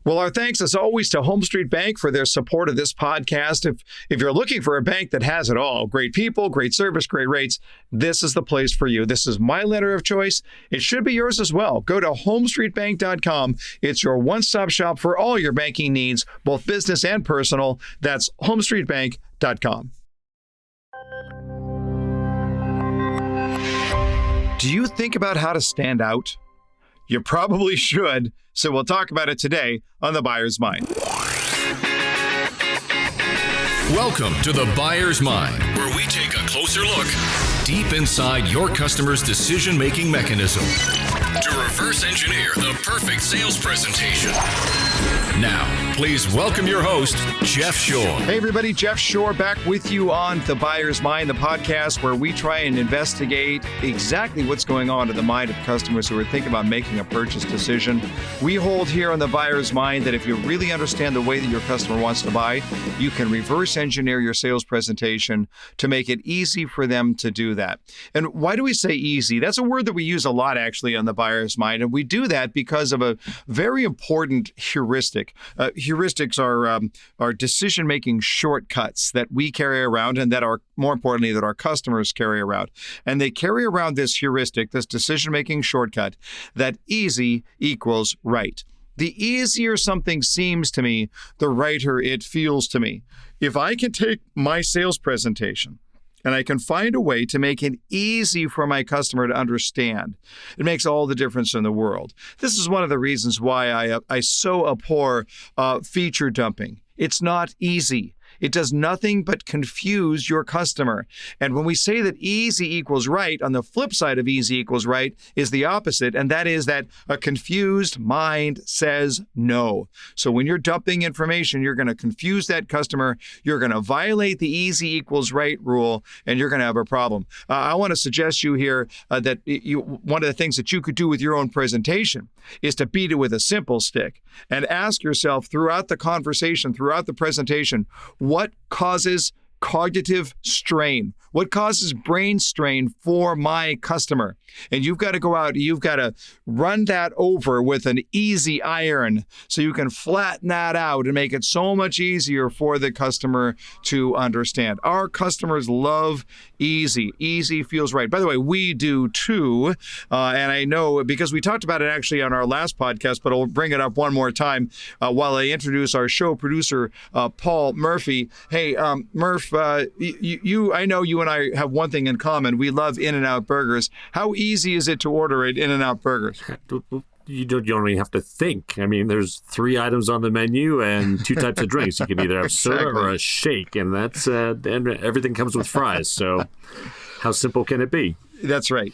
Well, our thanks as always to Home Street Bank for their support of this podcast. If you're looking for a bank that has it all, great people, great service, great rates, this is the place for you. This is my lender of choice. It should be yours as well. Go to homestreetbank.com. It's your one-stop shop for all your banking needs, both business and personal. That's homestreetbank.com. Do you think about how to stand out? You probably should, so we'll talk about it today on The Buyer's Mind. Welcome to The Buyer's Mind, where we take a closer look deep inside your customer's decision-making mechanism to reverse engineer the perfect sales presentation. Now, please welcome your host, Jeff Shore. Hey everybody, Jeff Shore back with you on The Buyer's Mind, the podcast where we try and investigate exactly what's going on in the mind of customers who are thinking about making a purchase decision. We hold here on The Buyer's Mind that if you really understand the way that your customer wants to buy, you can reverse engineer your sales presentation to make it easy for them to do that. And why do we say easy? That's a word that we use a lot actually on The Buyer's Mind, and we do that because of a very important heuristic. Heuristics are decision-making shortcuts that we carry around and that are, more importantly, that our customers carry around. And they carry around this heuristic, this decision-making shortcut, that easy equals right. The easier something seems to me, the righter it feels to me. If I can take my sales presentation and I can find a way to make it easy for my customer to understand, it makes all the difference in the world. This is one of the reasons why I so abhor feature dumping. It's not easy. It does nothing but confuse your customer. And when we say that easy equals right, on the flip side of easy equals right is the opposite, and that is that a confused mind says no. So when you're dumping information, you're going to confuse that customer, you're going to violate the easy equals right rule, and you're going to have a problem. I want to suggest you here that one of the things that you could do with your own presentation is to beat it with a simple stick and ask yourself throughout the conversation, throughout the presentation, what causes cognitive strain? What causes brain strain for my customer? And you've got to go out, you've got to run that over with an easy iron so you can flatten that out and make it so much easier for the customer to understand. Our customers love easy. Easy feels right. By the way, we do too. And I know because we talked about it actually on our last podcast, but I'll bring it up one more time while I introduce our show producer, Paul Murphy. Hey, Murph, I know you and I have one thing in common. We love In-N-Out burgers. How easy is it to order at In-N-Out burgers? You don't even have to think. I mean, there's 3 items on the menu and 2 types of drinks. You can either have soda or a shake, and that's and everything comes with fries. So how simple can it be? That's right.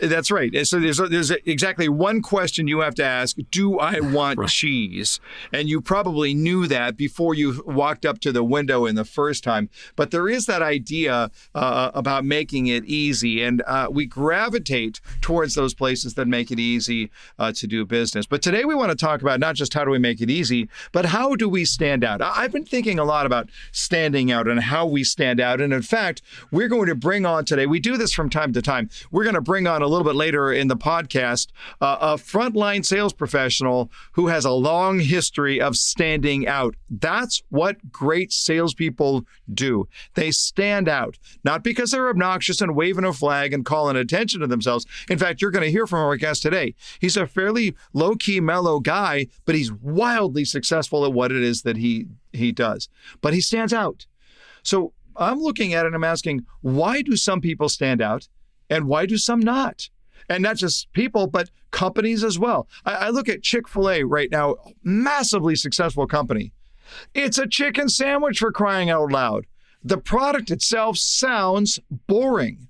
That's right. So there's exactly one question you have to ask. Do I want cheese? And you probably knew that before you walked up to the window in the first time. But there is that idea about making it easy. And we gravitate towards those places that make it easy to do business. But today we want to talk about not just how do we make it easy, but how do we stand out? I've been thinking a lot about standing out and how we stand out. And in fact, we're going to bring on today, we do this from time to time, we're going to bring on a little bit later in the podcast, a frontline sales professional who has a long history of standing out. That's what great salespeople do. They stand out, not because they're obnoxious and waving a flag and calling attention to themselves. In fact, you're going to hear from our guest today. He's a fairly low-key, mellow guy, but he's wildly successful at what it is that he does. But he stands out. So I'm looking at it and I'm asking, why do some people stand out? And why do some not? And not just people, but companies as well. I look at Chick-fil-A right now, massively successful company. It's a chicken sandwich, for crying out loud. The product itself sounds boring,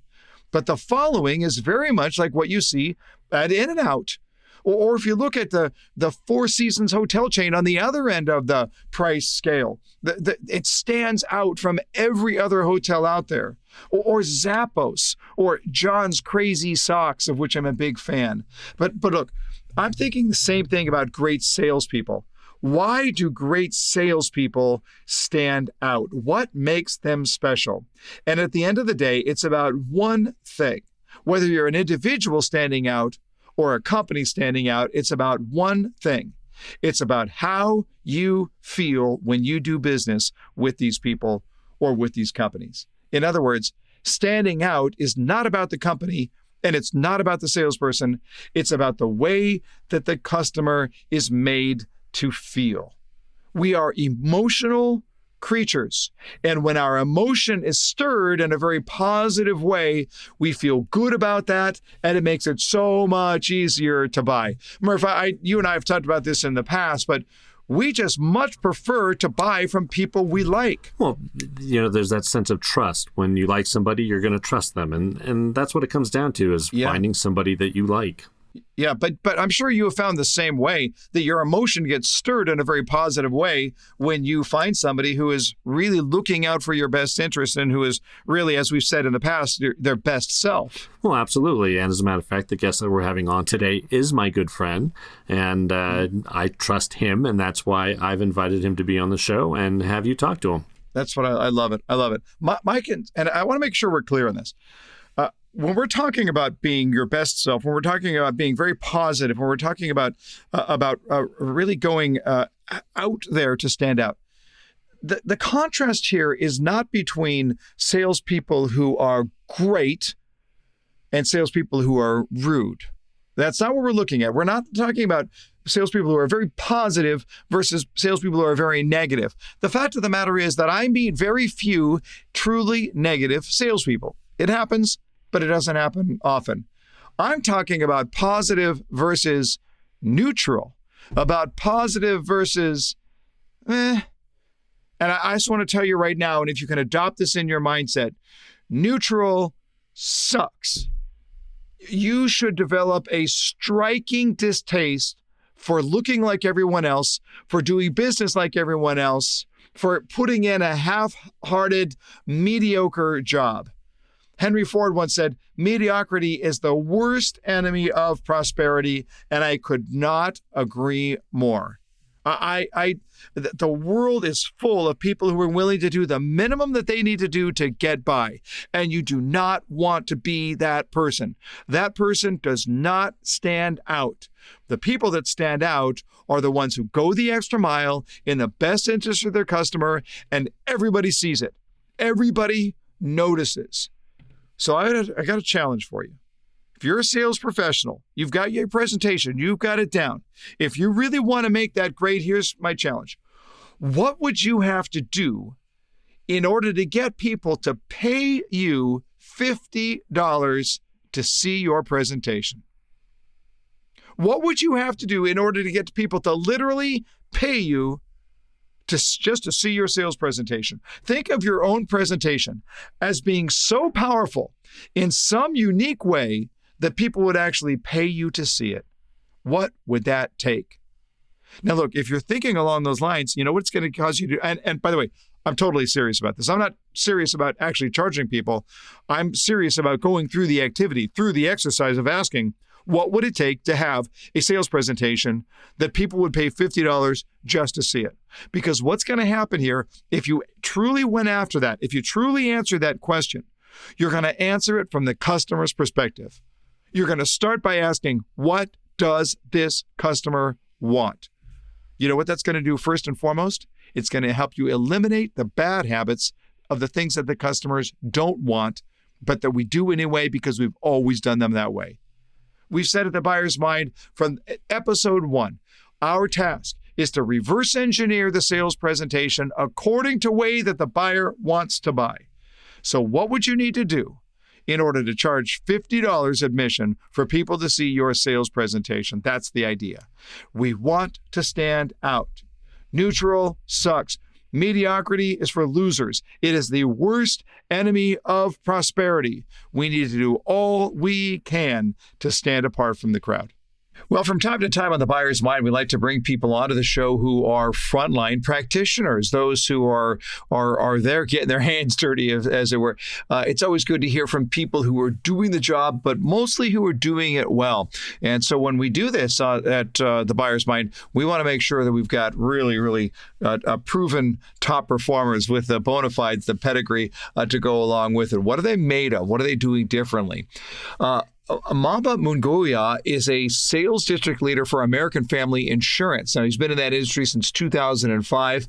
but the following is very much like what you see at In-N-Out. Or if you look at the Four Seasons hotel chain on the other end of the price scale, it stands out from every other hotel out there. Or Zappos, or John's Crazy Socks, of which I'm a big fan. But look, I'm thinking the same thing about great salespeople. Why do great salespeople stand out? What makes them special? And at the end of the day, it's about one thing. Whether you're an individual standing out or a company standing out, it's about one thing. It's about how you feel when you do business with these people or with these companies. In other words, standing out is not about the company and it's not about the salesperson. It's about the way that the customer is made to feel. We are emotional creatures. And when our emotion is stirred in a very positive way, we feel good about that, and it makes it so much easier to buy. Murph, you and I have talked about this in the past, but we just much prefer to buy from people we like. Well, there's that sense of trust. When you like somebody, you're going to trust them. And that's what it comes down to, is finding somebody that you like. Yeah, but I'm sure you have found the same way, that your emotion gets stirred in a very positive way when you find somebody who is really looking out for your best interest and who is really, as we've said in the past, their best self. Well, absolutely. And as a matter of fact, the guest that we're having on today is my good friend, and I trust him, and that's why I've invited him to be on the show and have you talk to him. That's what I love it. I love it. Mike, and I want to make sure we're clear on this. When we're talking about being your best self, when we're talking about being very positive, when we're talking about really going out there to stand out, the contrast here is not between salespeople who are great and salespeople who are rude. That's not what we're looking at. We're not talking about salespeople who are very positive versus salespeople who are very negative. The fact of the matter is that I meet very few truly negative salespeople. It happens, but it doesn't happen often. I'm talking about positive versus neutral, about positive versus And I just want to tell you right now, and if you can adopt this in your mindset, neutral sucks. You should develop a striking distaste for looking like everyone else, for doing business like everyone else, for putting in a half-hearted, mediocre job. Henry Ford once said, mediocrity is the worst enemy of prosperity, and I could not agree more. The world is full of people who are willing to do the minimum that they need to do to get by, and you do not want to be that person. That person does not stand out. The people that stand out are the ones who go the extra mile in the best interest of their customer, and everybody sees it. Everybody notices. So I got a challenge for you. If you're a sales professional, you've got your presentation, you've got it down. If you really want to make that great, here's my challenge. What would you have to do in order to get people to pay you $50 to see your presentation? What would you have to do in order to get people to literally pay you just to see your sales presentation? Think of your own presentation as being so powerful in some unique way that people would actually pay you to see it. What would that take? Now, look, if you're thinking along those lines, you know what it's going to cause you to, and by the way, I'm totally serious about this. I'm not serious about actually charging people. I'm serious about going through the activity, through the exercise of asking, what would it take to have a sales presentation that people would pay $50 just to see it? Because what's going to happen here, if you truly went after that, if you truly answer that question, you're going to answer it from the customer's perspective. You're going to start by asking, what does this customer want? You know what that's going to do first and foremost? It's going to help you eliminate the bad habits of the things that the customers don't want, but that we do anyway because we've always done them that way. We've said at the Buyer's Mind from episode 1, our task is to reverse engineer the sales presentation according to the way that the buyer wants to buy. So what would you need to do in order to charge $50 admission for people to see your sales presentation? That's the idea. We want to stand out. Neutral sucks. Mediocrity is for losers. It is the worst enemy of prosperity. We need to do all we can to stand apart from the crowd. Well, from time to time on the Buyer's Mind, we like to bring people onto the show who are frontline practitioners, those who are there getting their hands dirty, as it were. It's always good to hear from people who are doing the job, but mostly who are doing it well. And so when we do this at the Buyer's Mind, we want to make sure that we've got really proven top performers with the bona fides, the pedigree to go along with it. What are they made of? What are they doing differently? Womba Munguya is a sales district leader for American Family Insurance. Now, he's been in that industry since 2005.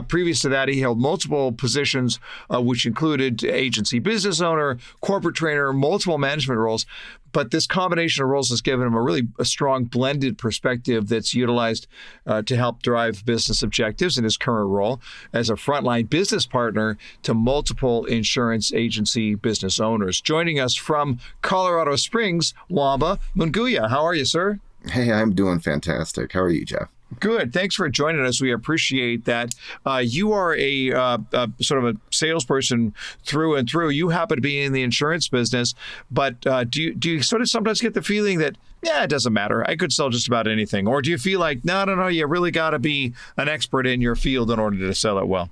Previous to that, he held multiple positions, which included agency business owner, corporate trainer, multiple management roles. But this combination of roles has given him a strong blended perspective that's utilized to help drive business objectives in his current role as a frontline business partner to multiple insurance agency business owners. Joining us from Colorado Springs, Womba Munguya. How are you, sir? Hey, I'm doing fantastic. How are you, Jeff? Good. Thanks for joining us. We appreciate that. You are a sort of a salesperson through and through. You happen to be in the insurance business, but do you sort of sometimes get the feeling that, it doesn't matter, I could sell just about anything? Or do you feel like, no, you really got to be an expert in your field in order to sell it well?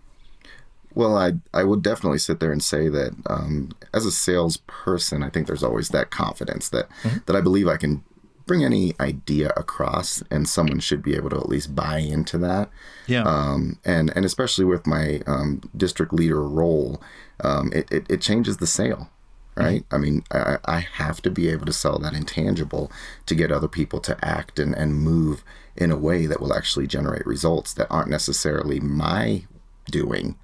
Well, I would definitely sit there and say that as a salesperson, I think there's always that confidence that I believe I can bring any idea across, and someone should be able to at least buy into that. Yeah. And especially with my district leader role, it changes the sale, right? I mean, I have to be able to sell that intangible to get other people to act and move in a way that will actually generate results that aren't necessarily my doing,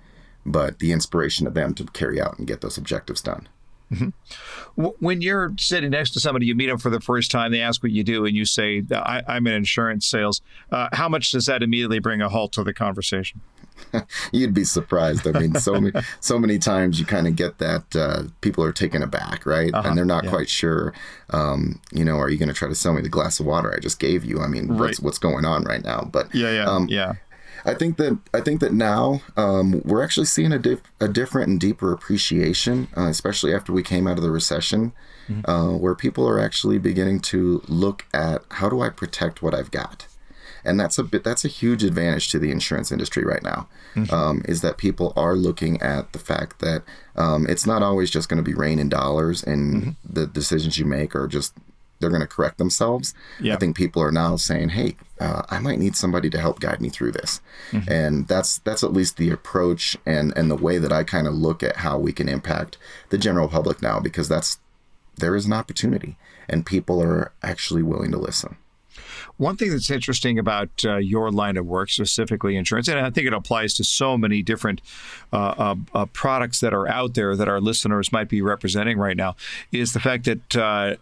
but the inspiration of them to carry out and get those objectives done. Mm-hmm. When you're sitting next to somebody, you meet them for the first time, they ask what you do, and you say, I'm in insurance sales. How much does that immediately bring a halt to the conversation? You'd be surprised. I mean, so many times you kind of get that people are taken aback, right? And they're not quite sure, are you going to try to sell me the glass of water I just gave you? I mean, what's going on right now? But I think that now we're actually seeing a different and deeper appreciation, especially after we came out of the recession, where people are actually beginning to look at, how do I protect what I've got? And that's a huge advantage to the insurance industry right now, is that people are looking at the fact that it's not always just going to be rain and dollars, and the decisions you make are just, they're going to correct themselves. I think people are now saying, hey, I might need somebody to help guide me through this. And that's at least the approach and the way that I kind of look at how we can impact the general public now, because there is an opportunity and people are actually willing to listen. One thing that's interesting about your line of work, specifically insurance, and I think it applies to so many different products that are out there that our listeners might be representing right now, is the fact that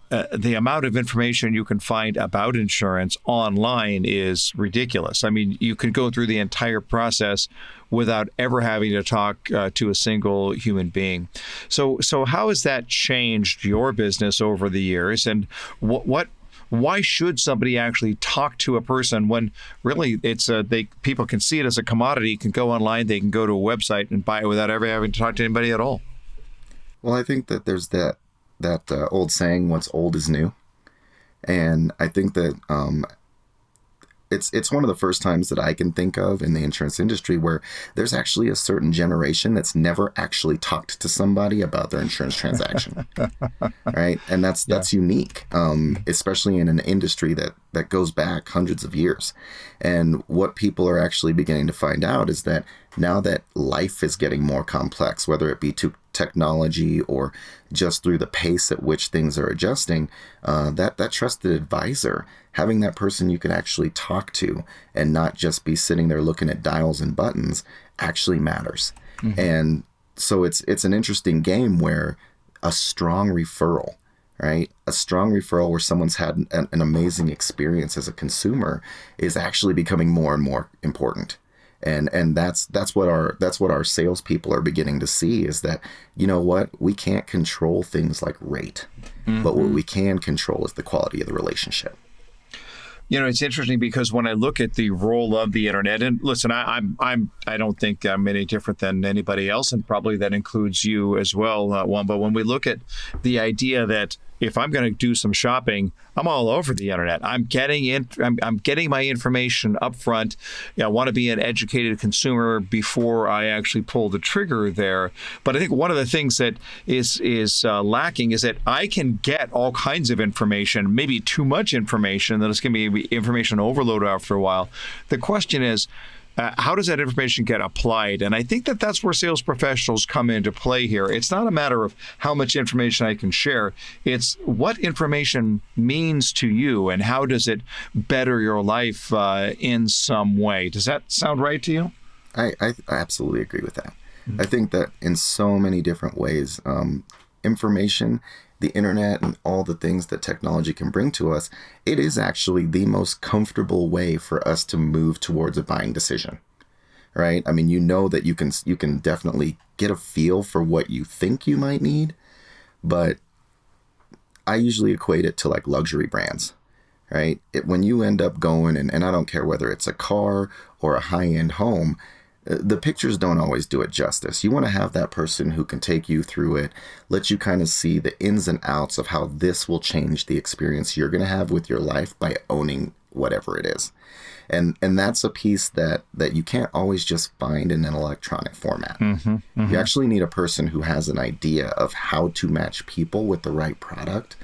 the amount of information you can find about insurance online is ridiculous. I mean, you can go through the entire process without ever having to talk to a single human being. So how has that changed your business over the years, and why should somebody actually talk to a person when really it's people can see it as a commodity, can go online, they can go to a website and buy it without ever having to talk to anybody at all? Well, I think that there's that old saying, what's old is new. And I think that it's one of the first times that I can think of in the insurance industry where there's actually a certain generation that's never actually talked to somebody about their insurance transaction, right? And that's unique, especially in an industry that goes back hundreds of years. And what people are actually beginning to find out is that now that life is getting more complex, whether it be to technology or just through the pace at which things are adjusting, that trusted advisor, having that person you can actually talk to and not just be sitting there looking at dials and buttons, actually matters. And so it's an interesting game where a strong referral, right? A strong referral where someone's had an amazing experience as a consumer is actually becoming more and more important. And that's what our salespeople are beginning to see, is that, you know what, we can't control things like rate, but what we can control is the quality of the relationship. You know, it's interesting because when I look at the role of the internet, and listen, I don't think I'm any different than anybody else, and probably that includes you as well, Womba. When we look at the idea that if I'm going to do some shopping, I'm all over the internet. I'm getting my information up front. I want to be an educated consumer before I actually pull the trigger there. But I think one of the things that is lacking is that I can get all kinds of information, maybe too much information, that it's going to be information overload after a while. The question is, how does that information get applied? And I think that that's where sales professionals come into play here. It's not a matter of how much information I can share. It's what information means to you and how does it better your life in some way. Does that sound right to you? I absolutely agree with that. I think that in so many different ways, information, the internet, and all the things that technology can bring to us, it is actually the most comfortable way for us to move towards a buying decision, right? I mean, you know that you can definitely get a feel for what you think you might need, but I usually equate it to like luxury brands, right? When you end up going, and I don't care whether it's a car or a high-end home, the pictures don't always do it justice. You want to have that person who can take you through it, let you kind of see the ins and outs of how this will change the experience you're going to have with your life by owning whatever it is. And that's a piece that you can't always just find in an electronic format. You actually need a person who has an idea of how to match people with the right product.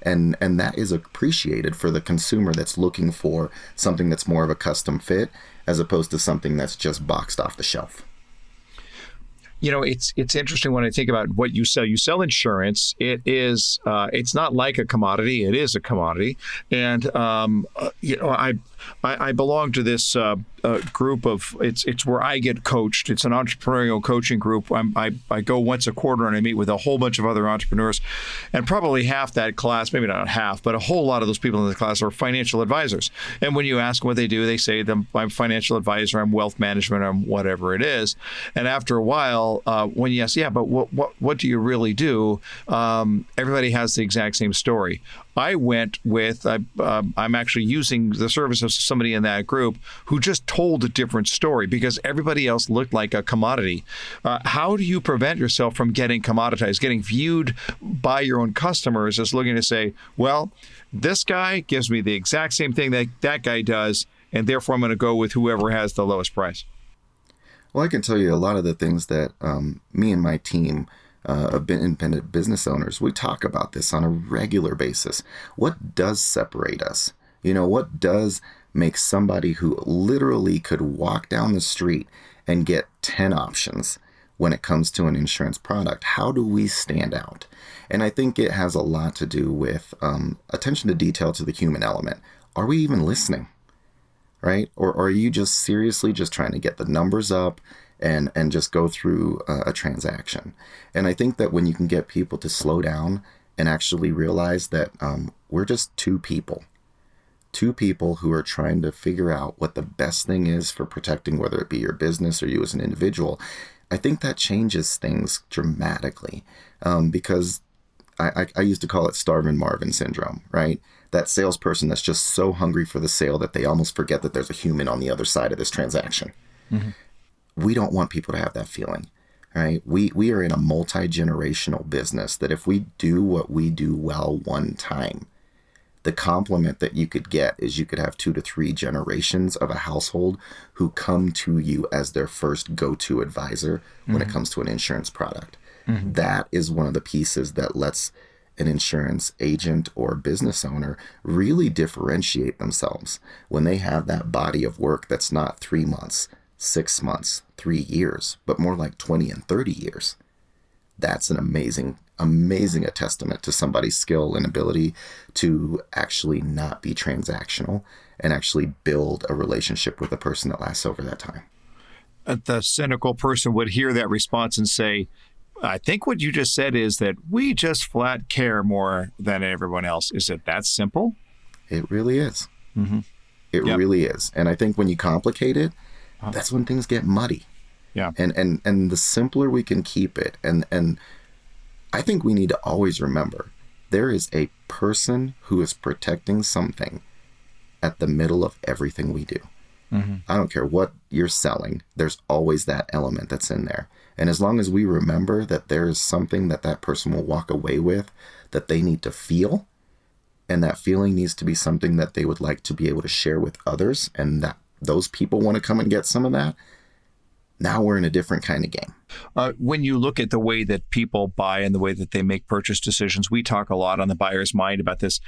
And that is appreciated for the consumer that's looking for something that's more of a custom fit as opposed to something that's just boxed off the shelf. You know, it's interesting when I think about what you sell. You sell insurance. It is it's not like a commodity. It is a commodity. And you know, I belong to this group of it's where I get coached. It's an entrepreneurial coaching group. I go once a quarter and I meet with a whole bunch of other entrepreneurs, and probably half that class, maybe not half, but a whole lot of those people in the class are financial advisors. And when you ask them what they do, they say I'm a financial advisor, I'm wealth management, I'm whatever it is. And after a while, when you ask, yeah, but what do you really do? Everybody has the exact same story. I went with, I'm actually using the service of somebody in that group who just told a different story because everybody else looked like a commodity. How do you prevent yourself from getting commoditized, getting viewed by your own customers as looking to say, well, this guy gives me the exact same thing that guy does, and therefore I'm going to go with whoever has the lowest price? Well, I can tell you a lot of the things that me and my team of independent business owners, we talk about this on a regular basis. What does separate us? You know, what does make somebody who literally could walk down the street and get 10 options when it comes to an insurance product? How do we stand out? And I think it has a lot to do with attention to detail to the human element. Are we even listening? Right? Or are you just seriously just trying to get the numbers up and just go through a transaction? And I think that when you can get people to slow down and actually realize that we're just two people who are trying to figure out what the best thing is for protecting, whether it be your business or you as an individual, I think that changes things dramatically because I used to call it Starvin' Marvin syndrome, right? That salesperson that's just so hungry for the sale that they almost forget that there's a human on the other side of this transaction. We don't want people to have that feeling, right? We are in a multi-generational business that if we do what we do well one time, the compliment that you could get is you could have 2 to 3 generations of a household who come to you as their first go-to advisor when it comes to an insurance product. That is one of the pieces that lets an insurance agent or business owner really differentiate themselves when they have that body of work that's not 3 months, 6 months, 3 years, but more like 20 and 30 years. That's an amazing a testament to somebody's skill and ability to actually not be transactional and actually build a relationship with a person that lasts over that time. The cynical person would hear that response and say, I think what you just said is that we just flat care more than everyone else. Is it that simple? It really is. It really is. And I think when you complicate it, that's when things get muddy. Yeah. And the simpler we can keep it, and I think we need to always remember there is a person who is protecting something at the middle of everything we do. I don't care what you're selling, there's always that element that's in there. And as long as we remember that there is something that person will walk away with that they need to feel, and that feeling needs to be something that they would like to be able to share with others, and that those people want to come and get some of that, now we're in a different kind of game. When you look at the way that people buy and the way that they make purchase decisions, we talk a lot on the Buyer's Mind about this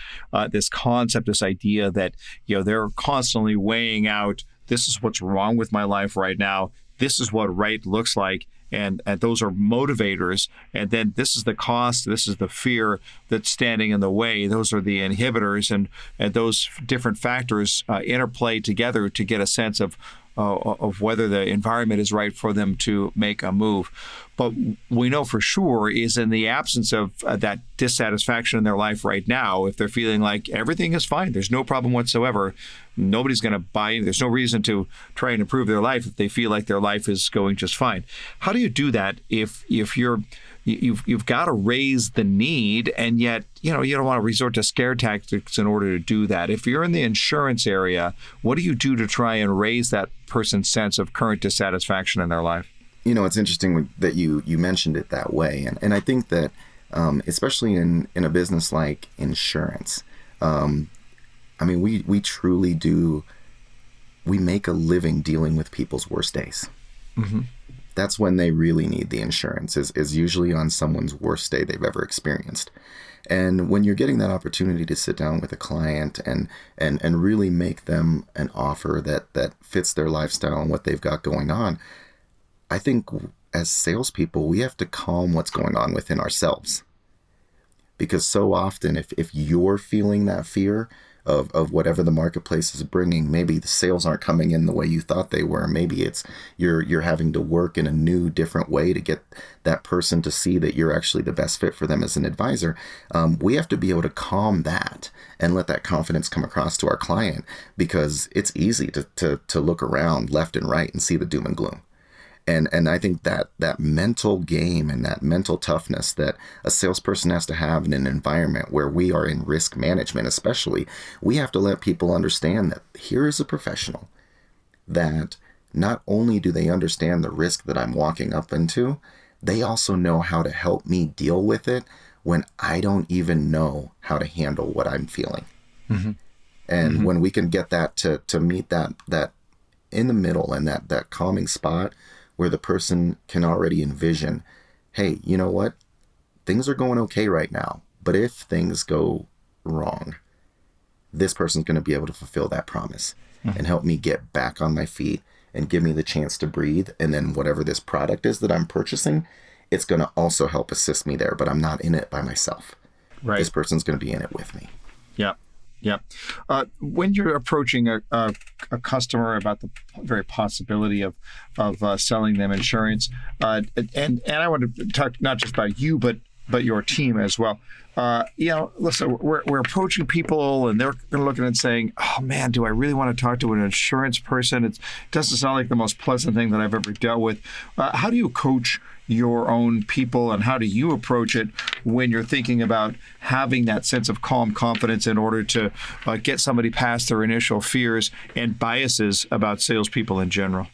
concept, this idea that they're constantly weighing out this is what's wrong with my life right now. This is what right looks like. And those are motivators. And then this is the cost. This is the fear that's standing in the way. Those are the inhibitors. And those different factors interplay together to get a sense of whether the environment is right for them to make a move. But we know for sure is in the absence of that dissatisfaction in their life right now, if they're feeling like everything is fine, there's no problem whatsoever, nobody's going to buy in, there's no reason to try and improve their life if they feel like their life is going just fine. How do you do that if you've got to raise the need, and yet you don't want to resort to scare tactics in order to do that? If you're in the insurance area, what do you do to try and raise that person's sense of current dissatisfaction in their life? It's interesting that you mentioned it that way. And I think that especially in a business like insurance, we truly do, we make a living dealing with people's worst days. Mm-hmm. That's when they really need the insurance, is usually on someone's worst day they've ever experienced. And when you're getting that opportunity to sit down with a client and really make them an offer that fits their lifestyle and what they've got going on, I think as salespeople, we have to calm what's going on within ourselves. Because so often, if you're feeling that fear of whatever the marketplace is bringing, maybe the sales aren't coming in the way you thought they were. Maybe it's you're having to work in a new, different way to get that person to see that you're actually the best fit for them as an advisor. We have to be able to calm that and let that confidence come across to our client, because it's easy to look around left and right and see the doom and gloom. And I think that mental game and that mental toughness that a salesperson has to have in an environment where we are in risk management, especially, we have to let people understand that here is a professional that not only do they understand the risk that I'm walking up into, they also know how to help me deal with it when I don't even know how to handle what I'm feeling. Mm-hmm. And mm-hmm. when we can get that to meet that in the middle and that calming spot, where the person can already envision, hey, you know what? Things are going okay right now, but if things go wrong, this person's going to be able to fulfill that promise and help me get back on my feet and give me the chance to breathe. And then whatever this product is that I'm purchasing, it's going to also help assist me there, but I'm not in it by myself. Right. This person's going to be in it with me. Yeah. Yeah. When you're approaching a customer about the very possibility of selling them insurance, and I want to talk not just about you, but your team as well. Listen, we're approaching people and they're going to look at it and saying, oh man, do I really want to talk to an insurance person? It doesn't sound like the most pleasant thing that I've ever dealt with. How do you coach your own people, and how do you approach it when you're thinking about having that sense of calm confidence in order to get somebody past their initial fears and biases about salespeople in general?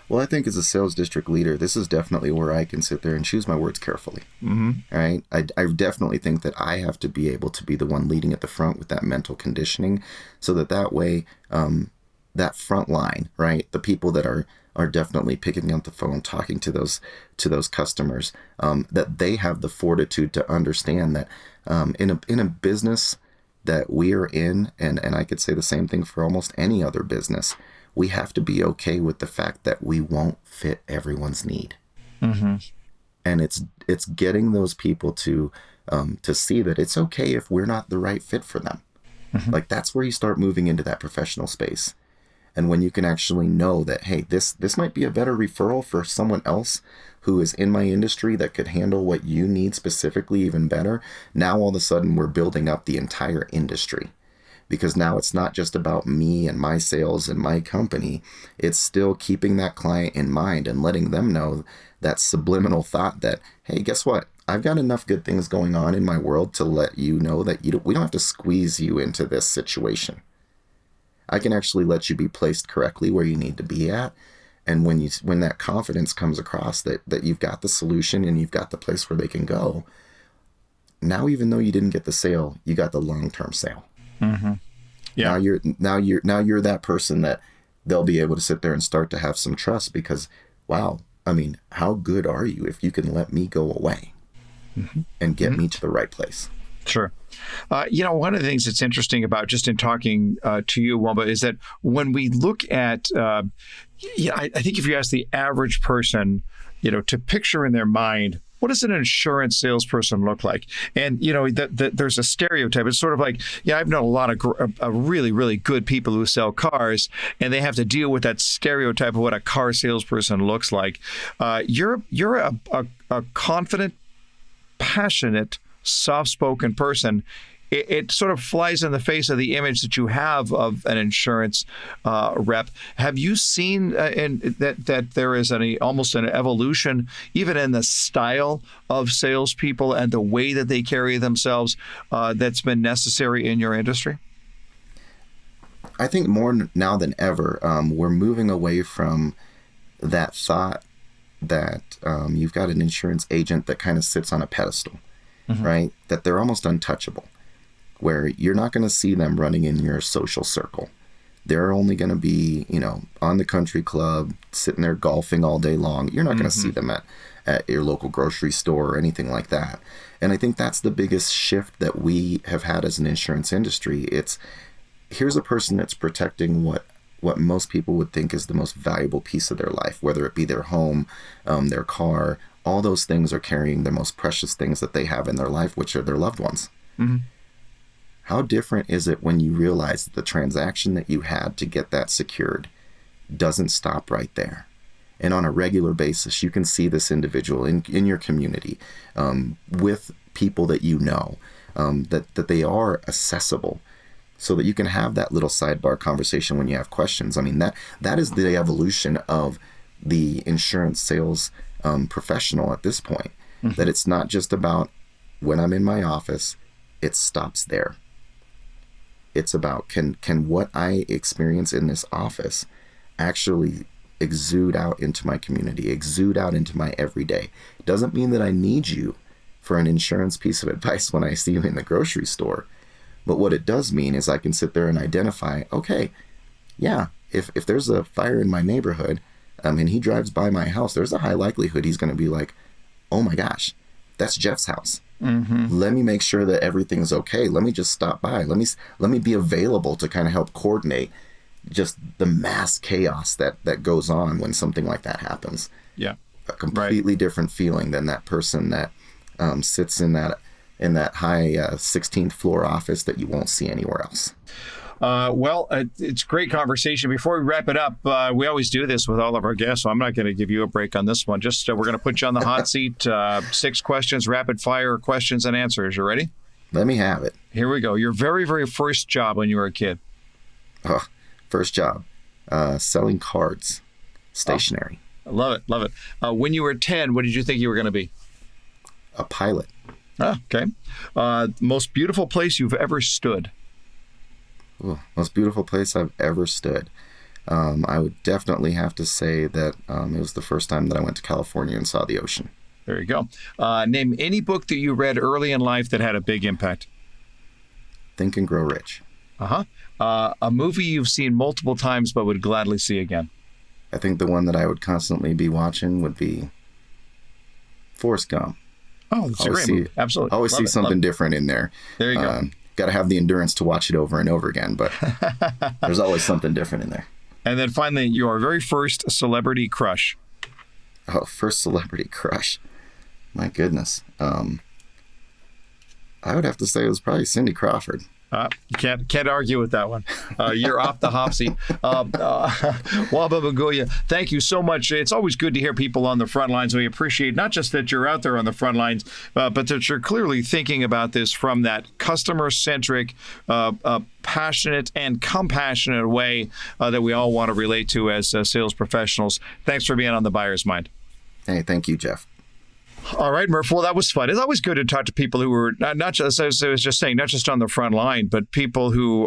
Well, I think as a sales district leader, this is definitely where I can sit there and choose my words carefully. Mm-hmm. Right? I definitely think that I have to be able to be the one leading at the front with that mental conditioning, so that way, that front line, right? The people that are definitely picking up the phone, talking to those customers, that they have the fortitude to understand that in a business that we are in, and I could say the same thing for almost any other business, we have to be okay with the fact that we won't fit everyone's need. Mm-hmm. And it's getting those people to see that it's okay if we're not the right fit for them. Mm-hmm. Like, that's where you start moving into that professional space. And when you can actually know that, hey, this might be a better referral for someone else who is in my industry that could handle what you need specifically even better. Now all of a sudden we're building up the entire industry, because now it's not just about me and my sales and my company. It's still keeping that client in mind and letting them know that subliminal thought that, hey, guess what? I've got enough good things going on in my world to let you know that we don't have to squeeze you into this situation. I can actually let you be placed correctly where you need to be at. And when that confidence comes across that you've got the solution and you've got the place where they can go, now even though you didn't get the sale, you got the long-term sale. Mm-hmm. Yeah. Now you're that person that they'll be able to sit there and start to have some trust, because, wow, I mean, how good are you if you can let me go away mm-hmm. and get mm-hmm. me to the right place? Sure. One of the things that's interesting about just in talking to you, Womba, is that when we look at, I think if you ask the average person, to picture in their mind, what does an insurance salesperson look like? And, there's a stereotype. It's sort of like, I've known a lot of really, really good people who sell cars, and they have to deal with that stereotype of what a car salesperson looks like. You're a confident, passionate, soft-spoken person. It sort of flies in the face of the image that you have of an insurance rep. Have you seen that there is almost an evolution, even in the style of salespeople and the way that they carry themselves, that's been necessary in your industry? I think more now than ever, we're moving away from that thought that you've got an insurance agent that kind of sits on a pedestal, right? That they're almost untouchable, where you're not going to see them running in your social circle. They're only going to be, on the country club, sitting there golfing all day long. You're not going to see them at your local grocery store or anything like that. And I think that's the biggest shift that we have had as an insurance industry. Here's a person that's protecting what most people would think is the most valuable piece of their life, whether it be their home, their car. All those things are carrying the most precious things that they have in their life, which are their loved ones. Mm-hmm. How different is it when you realize that the transaction that you had to get that secured doesn't stop right there? And on a regular basis, you can see this individual in your community with people that that they are accessible, so that you can have that little sidebar conversation when you have questions. I mean, that is the evolution of the insurance sales professional at this point, that it's not just about when I'm in my office, it stops there. It's about can what I experience in this office actually exude out into my community, exude out into my everyday. It doesn't mean that I need you for an insurance piece of advice when I see you in the grocery store. But what it does mean is I can sit there and identify, okay, yeah, if there's a fire in my neighborhood and he drives by my house, there's a high likelihood he's going to be like, oh my gosh, that's Jeff's house. Let me make sure that everything's okay. Let me just stop by. Let me be available to kind of help coordinate just the mass chaos that goes on when something like that happens. Yeah, a completely different feeling than that person that sits in that high 16th floor office that you won't see anywhere else. It's great conversation. Before we wrap it up, we always do this with all of our guests, so I'm not going to give you a break on this one. Just we're going to put you on the hot seat. 6 questions, rapid fire questions and answers. You ready? Let me have it. Here we go. Your very, very first job when you were a kid. First job, selling cards, stationery. Love it. When you were 10, what did you think you were going to be? A pilot. Okay. Most beautiful place you've ever stood? Most beautiful place I've ever stood. I would definitely have to say that it was the first time that I went to California and saw the ocean. There you go. Name any book that you read early in life that had a big impact. Think and Grow Rich. A movie you've seen multiple times but would gladly see again. I think the one that I would constantly be watching would be Forrest Gump. Oh, that's a great movie. Absolutely. Always see something different in there. There you go. Got to have the endurance to watch it over and over again, but there's always something different in there. And then finally, your very first celebrity crush. First celebrity crush. My goodness. I would have to say it was probably Cindy Crawford. You can't argue with that one. You're off the hop seat. Womba Munguya, thank you so much. It's always good to hear people on the front lines. We appreciate not just that you're out there on the front lines, but that you're clearly thinking about this from that customer-centric, passionate and compassionate way that we all want to relate to as sales professionals. Thanks for being on the Buyer's Mind. Hey, thank you, Jeff. All right, Murph. Well, that was fun. It's always good to talk to people who are not just, as I was just saying, not just on the front line, but people who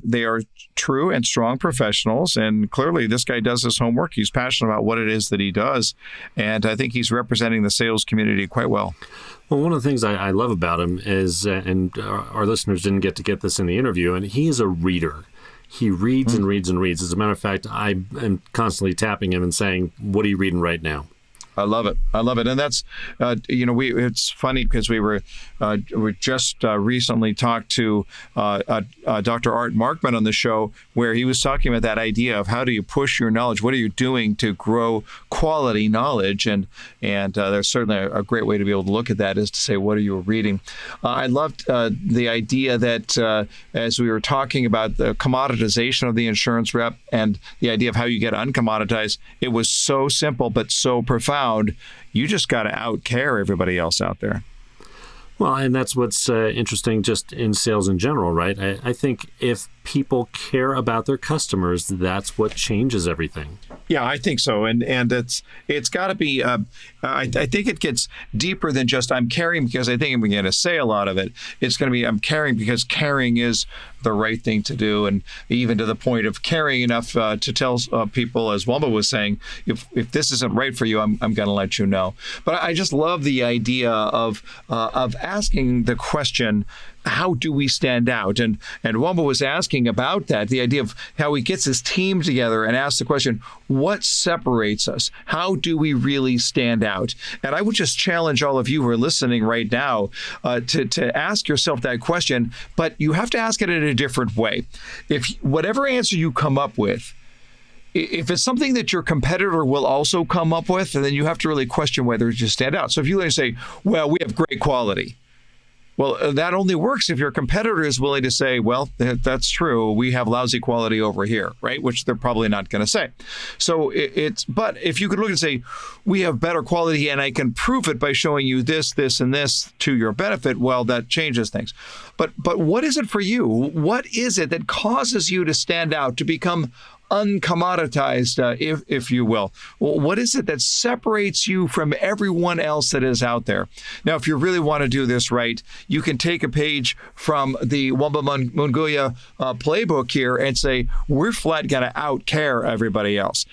they are true and strong professionals. And clearly, this guy does his homework. He's passionate about what it is that he does. And I think he's representing the sales community quite well. Well, one of the things I love about him is, and our listeners didn't get to get this in the interview, and he is a reader. He reads and reads and reads. As a matter of fact, I am constantly tapping him and saying, "What are you reading right now?" I love it. And that's, it's funny because we just recently talked to Dr. Art Markman on the show, where he was talking about that idea of how do you push your knowledge? What are you doing to grow quality knowledge? And there's certainly a great way to be able to look at that is to say, what are you reading? I loved the idea that as we were talking about the commoditization of the insurance rep and the idea of how you get uncommoditized, it was so simple but so profound. You just got to out-care everybody else out there. Well, and that's what's interesting just in sales in general, right? I think if people care about their customers, that's what changes everything. Yeah, I think so. And it's got to be, I think it gets deeper than just I'm caring because I think I'm going to say a lot of it. It's going to be I'm caring because caring is the right thing to do. And even to the point of caring enough to tell people, as Womba was saying, if this isn't right for you, I'm going to let you know. But I just love the idea of asking the question, how do we stand out? And Womba was asking about that, the idea of how he gets his team together and asks the question, what separates us? How do we really stand out? And I would just challenge all of you who are listening right now to ask yourself that question, but you have to ask it in a different way. If whatever answer you come up with, if it's something that your competitor will also come up with, then you have to really question whether you stand out. So if you say, well, we have great quality. Well, that only works if your competitor is willing to say, well, that's true. We have lousy quality over here, right? Which they're probably not going to say. So but if you could look and say, we have better quality and I can prove it by showing you this, this, and this to your benefit, well, that changes things. But what is it for you? What is it that causes you to stand out, to become uncommoditized, if you will? Well, what is it that separates you from everyone else that is out there? Now, if you really want to do this right, you can take a page from the Womba Munguya playbook here and say, we're flat going to out-care everybody else.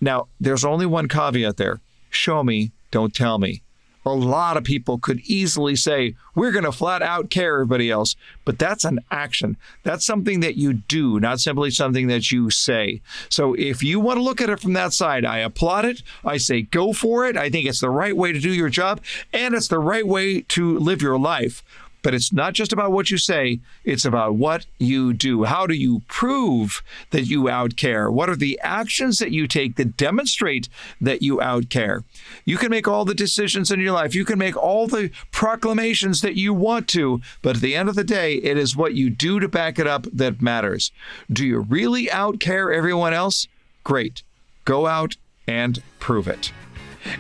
Now, there's only one caveat there. Show me, don't tell me. A lot of people could easily say, we're going to flat out care everybody else, but that's an action. That's something that you do, not simply something that you say. So if you want to look at it from that side, I applaud it. I say, go for it. I think it's the right way to do your job, and it's the right way to live your life. But it's not just about what you say, it's about what you do. How do you prove that you outcare? What are the actions that you take that demonstrate that you outcare? You can make all the decisions in your life. You can make all the proclamations that you want to, but at the end of the day, it is what you do to back it up that matters. Do you really outcare everyone else? Great. Go out and prove it.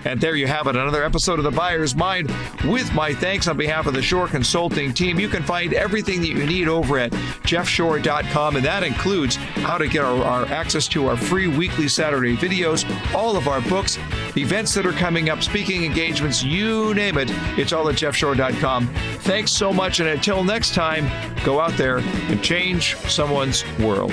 And there you have it, another episode of The Buyer's Mind. With my thanks on behalf of the Shore Consulting team, you can find everything that you need over at jeffshore.com, and that includes how to get our access to our free weekly Saturday videos, all of our books, events that are coming up, speaking engagements, you name it. It's all at jeffshore.com. Thanks so much, and until next time, go out there and change someone's world.